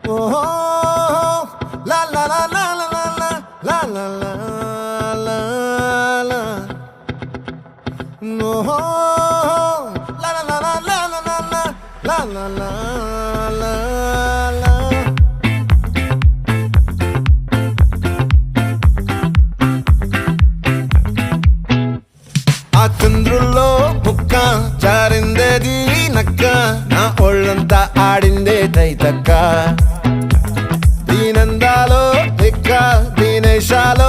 ఓహో లా లా లా లా లా లా లా లా లా లా ఓహో లా లా లా లా లా లా లా లా లా లా లా ఆ చంద్రుల్లో బుక్క జారిందేది నక్క నా ఒళ్ళంతా ఆడిందే తైతక్క దీనందాలో దిక్క దీనేశాలో